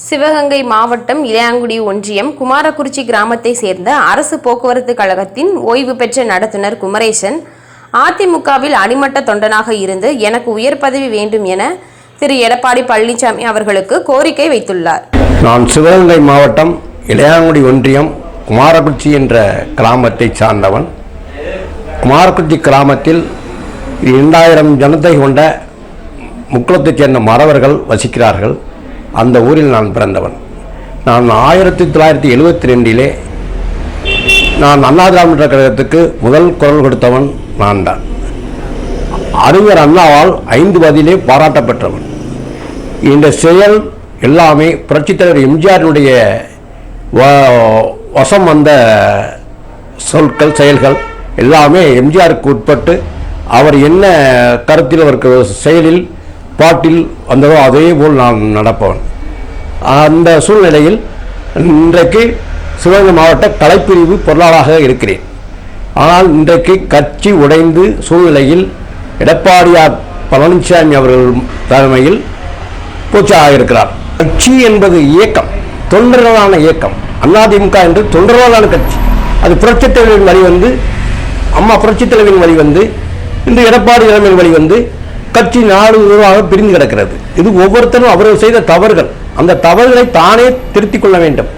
சிவகங்கை மாவட்டம் இளையாங்குடி ஒன்றியம் குமாரக்குறிச்சி கிராமத்தை சேர்ந்த அரசு போக்குவரத்து கழகத்தின் ஓய்வு பெற்ற நடத்துனர் குமரேசன் அதிமுகவில் அடிமட்ட தொண்டனாக இருந்து எனக்கு உயர் பதவி வேண்டும் என திரு எடப்பாடி பழனிசாமி அவர்களுக்கு கோரிக்கை வைத்துள்ளார். நான் சிவகங்கை மாவட்டம் இளையாங்குடி ஒன்றியம் குமாரக்குறிச்சி என்ற கிராமத்தை சார்ந்தவன். குமாரக்குறிச்சி கிராமத்தில் 2000 ஜனத்தை கொண்ட முக்குளத்தைச் சேர்ந்த மறவர்கள் வசிக்கிறார்கள். அந்த ஊரில் நான் பிறந்தவன். நான் 1972 நான் அண்ணா திராவிட கழகத்துக்கு முதல் குரல் கொடுத்தவன் நான் தான். அறிஞர் அண்ணாவால் 5 வயதிலே பாராட்டப்பட்டவன். இந்த செயல் எல்லாமே புரட்சித் தலைவர் எம்ஜிஆரினுடைய வசம் வந்த சொற்கள் செயல்கள் எல்லாமே எம்ஜிஆருக்கு உட்பட்டு அவர் என்ன கருத்தில் அவருக்கு செயலில் பாட்டில் வந்ததோ அதே போல் நான் நடப்பவன். அந்த சூழ்நிலையில் இன்றைக்கு சிவகங்கை மாவட்ட கலைப்பிரிவு பொருளாளராக இருக்கிறேன். ஆனால் இன்றைக்கு கட்சி உடைந்து சூழ்நிலையில் எடப்பாடியார் பழனிசாமி அவர்கள் தலைமையில் பூச்சாக இருக்கிறார். கட்சி என்பது இயக்கம், தொண்டர்களான இயக்கம். அதிமுக என்று தொண்டர்களான கட்சி. அது புரட்சித் தலைவரின் வழி வந்து, அம்மா புரட்சித் தலைவரின் வழி வந்து, இன்று எடப்பாடி தலைமையின் வழி வந்து கட்சி நாடு உருவாக பிரிந்து கிடக்கிறது. இது ஒவ்வொருத்தரும் அவர்கள் செய்த தவறுகள். அந்த தவறுகளை தானே திருத்திக் கொள்ள வேண்டும்.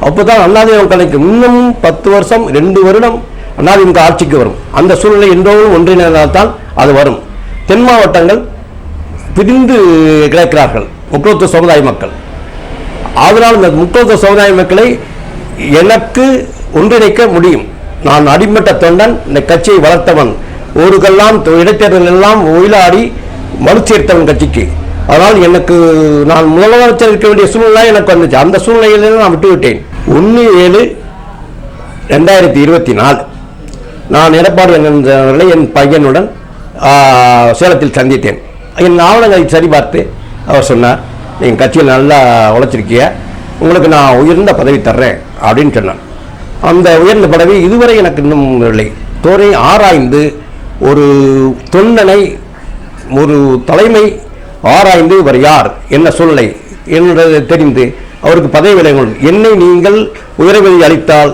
அப்போதான் அதிமுக கலைக்கும். இன்னும் 10 வருஷம் 2 வருடம் அதிமுக ஆட்சிக்கு வரும். அந்த சூழ்நிலை எல்லோரும் ஒன்றிணைந்தால்தான் அது வரும். தென் மாவட்டங்கள் பிரிந்து கிடக்கிறார்கள் முக்குளத்தூர் சமுதாய மக்கள். அதனால் இந்த முக்குளத்தூர் சமுதாய மக்களை எனக்கு ஒன்றிணைக்க முடியும். நான் அடிமட்ட தொண்டன், இந்த கட்சியை வளர்த்தவன். ஊருக்கெல்லாம் இடைத்தேர்தல் எல்லாம் ஒயிலாடி மறு சேர்த்தவன் கட்சிக்கு. அதனால் எனக்கு நான் முதலமைச்சர் இருக்க வேண்டிய சூழ்நிலை எனக்கு வந்துச்சு. அந்த சூழ்நிலையில நான் விட்டுவிட்டேன். 1/7/2024 நான் எடப்பாடி அவர்களை என் பையனுடன் சேலத்தில் சந்தித்தேன். என் ஆவணங்களை சரிபார்த்து அவர் சொன்னார், என் கட்சியில் நல்லா உழைச்சிருக்கிய, உங்களுக்கு நான் உயர்ந்த பதவி தர்றேன் அப்படின்னு சொன்னார். அந்த உயர்ந்த பதவி இதுவரை எனக்கு இன்னும் இல்லை. தோரை ஆராய்ந்து ஒரு தொண்டனை, ஒரு தலைமை ஆராய்ந்து இவர் யார், என்ன சூழ்நிலை என்பதை தெரிந்து அவருக்கு பதவி விலகும். என்னை நீங்கள் உயர்வதை அளித்தால்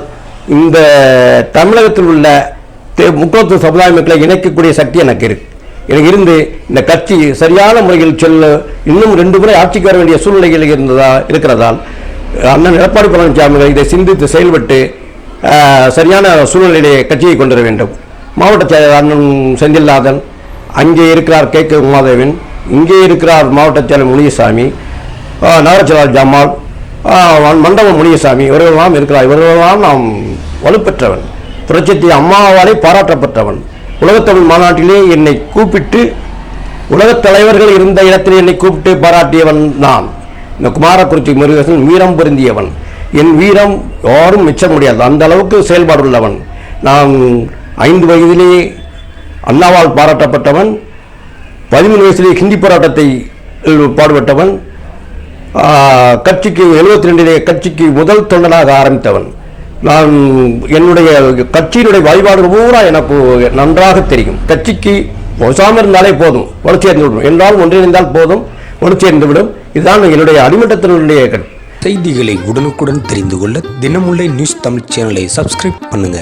இந்த தமிழகத்தில் உள்ள முக்குளத்தூர் சமுதாய மக்களை இணைக்கக்கூடிய சக்தி எனக்கு இருந்து இந்த கட்சி சரியான முறையில் செல்ல இன்னும் 2 முறை ஆட்சிக்கு வர வேண்டிய சூழ்நிலைகள் இருக்கிறதால் அண்ணன் எடப்பாடி பழனிசாமி இதை சிந்தித்து செயல்பட்டு சரியான சூழ்நிலையிலே கட்சியை கொண்டு வர வேண்டும். மாவட்ட செயலர் அண்ணன் செந்தில்நாதன், அங்கே இருக்கிறார் கே உமாதேவன், இங்கே இருக்கிறார் மாவட்ட செயலர் முனியசாமி, நகரச்செயலாளர் ஜமால், மண்டபம் முனியசாமி, இவர்களெல்லாம் இருக்கிறார். இவர்களெல்லாம் நாம் வலுப்பெற்றவன். புரட்சி அம்மாவாலே பாராட்டப்பட்டவன். உலகத்தமிழ் மாநாட்டிலே என்னை கூப்பிட்டு, உலகத் தலைவர்கள் இருந்த இடத்திலே என்னை கூப்பிட்டு பாராட்டியவன் நான். இந்த குமாரக்குறிச்சி முருகேசன் வீரம் பொருந்தியவன். என் வீரம் யாரும் மிச்ச முடியாது. அந்த அளவுக்கு செயல்பாடு உள்ளவன். நான் 5 வயதிலேயே அண்ணாவால் பாராட்டப்பட்டவன். 13 வயதிலேயே ஹிந்தி போராட்டத்தை பாடுபட்டவன். கட்சிக்கு 72 கட்சிக்கு முதல் தொண்டனாக ஆரம்பித்தவன். நான் என்னுடைய கட்சியினுடைய வழிபாடு பூரா எனக்கு நன்றாக தெரியும். கட்சிக்கு ஒசாமல் இருந்தாலே போதும், ஒன்று சேர்ந்து விடும். என்றால் ஒன்றிணைந்தால் போதும், ஒன்று சேர்ந்து விடும். இதுதான் என்னுடைய அடிமட்டத்தினுடைய செய்திகளை உடனுக்குடன் தெரிந்து கொள்ள தினமுல்லை நியூஸ் தமிழ் சேனலை சப்ஸ்கிரைப் பண்ணுங்க.